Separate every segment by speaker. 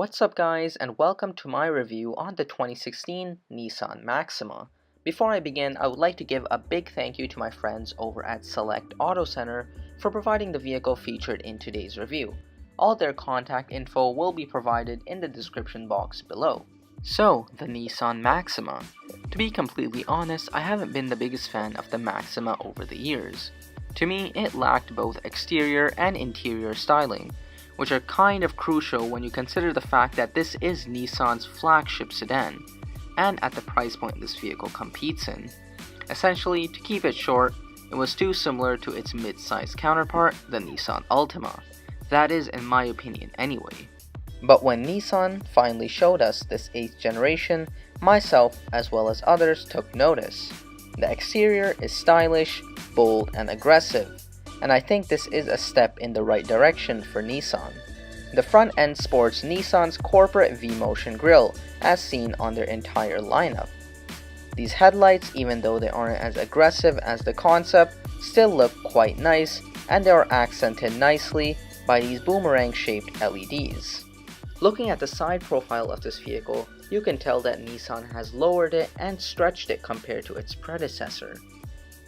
Speaker 1: What's up guys, and welcome to my review on the 2016 Nissan Maxima. Before I begin, I would like to give a big thank you to my friends over at Select Auto Center for providing the vehicle featured in today's review. All their contact info will be provided in the description box below. So, the Nissan Maxima. To be completely honest, I haven't been the biggest fan of the Maxima over the years. To me, it lacked both exterior and interior styling, which are kind of crucial when you consider the fact that this is Nissan's flagship sedan, and at the price point this vehicle competes in. Essentially, to keep it short, it was too similar to its mid-sized counterpart, the Nissan Altima. That is in my opinion anyway. But when Nissan finally showed us this 8th generation, myself as well as others took notice. The exterior is stylish, bold and aggressive, and I think this is a step in the right direction for Nissan. The front end sports Nissan's corporate V-Motion grille as seen on their entire lineup. These headlights, even though they aren't as aggressive as the concept, still look quite nice, and they are accented nicely by these boomerang shaped LEDs. Looking at the side profile of this vehicle, you can tell that Nissan has lowered it and stretched it compared to its predecessor.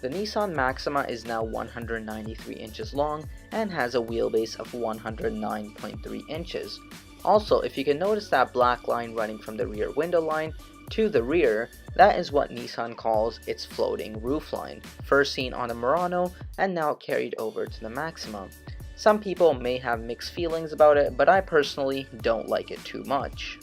Speaker 1: The Nissan Maxima is now 193 inches long and has a wheelbase of 109.3 inches. Also, if you can notice that black line running from the rear window line to the rear, that is what Nissan calls its floating roofline, first seen on the Murano and now carried over to the Maxima. Some people may have mixed feelings about it, but I personally don't like it too much.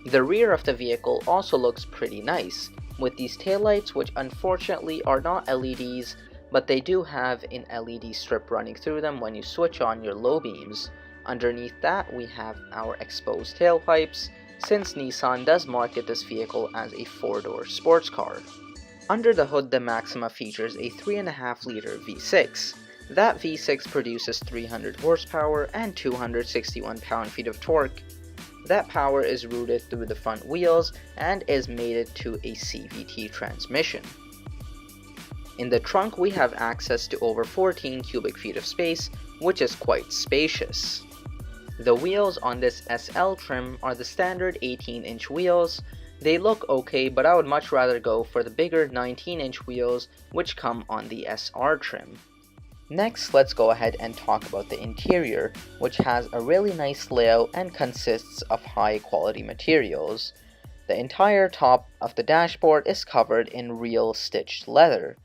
Speaker 1: The rear of the vehicle also looks pretty nice, with these taillights, which unfortunately are not LEDs, but they do have an LED strip running through them when you switch on your low beams. Underneath that, we have our exposed tailpipes, since Nissan does market this vehicle as a 4-door sports car. Under the hood, the Maxima features a 3.5-liter V6. That V6 produces 300 horsepower and 261 pound-feet of torque. That power is routed through the front wheels and is mated to a CVT transmission. In the trunk, we have access to over 14 cubic feet of space, which is quite spacious. The wheels on this SL trim are the standard 18-inch wheels. They look okay, but I would much rather go for the bigger 19-inch wheels which come on the SR trim. Next, let's go ahead and talk about the interior, which has a really nice layout and consists of high quality materials. The entire top of the dashboard is covered in real stitched leather.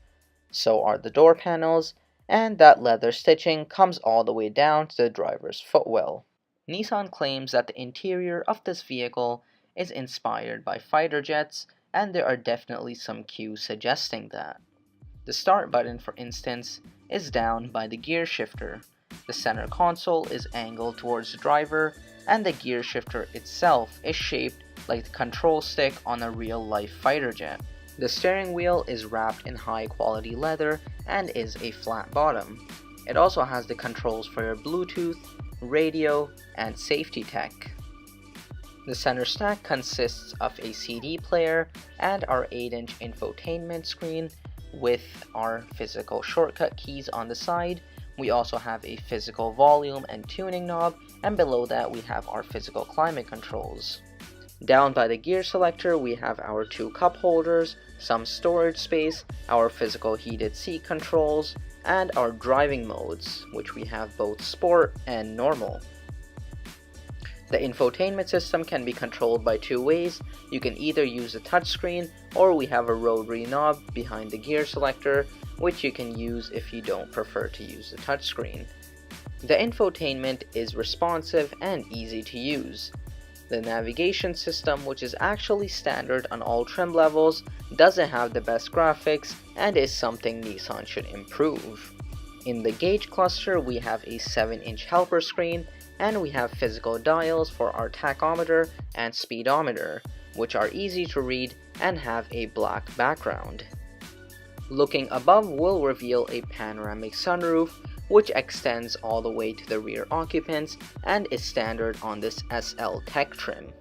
Speaker 1: So are the door panels, and that leather stitching comes all the way down to the driver's footwell. Nissan claims that the interior of this vehicle is inspired by fighter jets, and there are definitely some cues suggesting that. The start button, for instance, is down by the gear shifter. The center console is angled towards the driver, and the gear shifter itself is shaped like the control stick on a real-life fighter jet. The steering wheel is wrapped in high-quality leather and is a flat bottom. It also has the controls for your Bluetooth, radio, and safety tech. The center stack consists of a CD player and our 8-inch infotainment screen with our physical shortcut keys on the side. We also have a physical volume and tuning knob, and below that we have our physical climate controls. Down by the gear selector, we have our 2 cup holders, some storage space, our physical heated seat controls, and our driving modes, which we have both sport and normal. The infotainment system can be controlled by 2 ways. You can either use the touchscreen, or we have a rotary knob behind the gear selector, which you can use if you don't prefer to use the touchscreen. The infotainment is responsive and easy to use. The navigation system, which is actually standard on all trim levels, doesn't have the best graphics and is something Nissan should improve. In the gauge cluster, we have a 7-inch helper screen, and we have physical dials for our tachometer and speedometer, which are easy to read and have a black background. Looking above will reveal a panoramic sunroof, which extends all the way to the rear occupants and is standard on this SL Tech trim.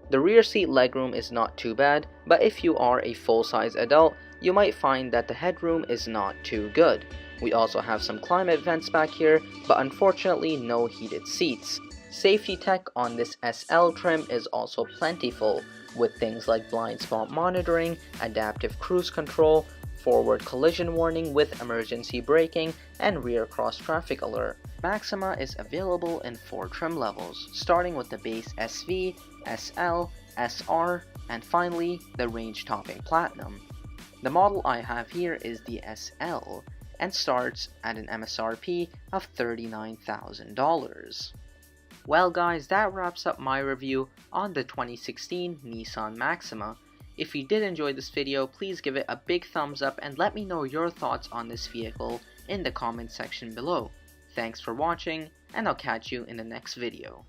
Speaker 1: The rear seat legroom is not too bad, but if you are a full-size adult, you might find that the headroom is not too good. We also have some climate vents back here, but unfortunately no heated seats. Safety tech on this SL trim is also plentiful, with things like blind spot monitoring, adaptive cruise control, forward collision warning with emergency braking, and rear cross traffic alert. Maxima is available in 4 trim levels, starting with the base SV, SL, SR, and finally the range-topping Platinum. The model I have here is the SL, and starts at an MSRP of $39,000. Well guys, that wraps up my review on the 2016 Nissan Maxima. If you did enjoy this video, please give it a big thumbs up and let me know your thoughts on this vehicle in the comment section below. Thanks for watching, and I'll catch you in the next video.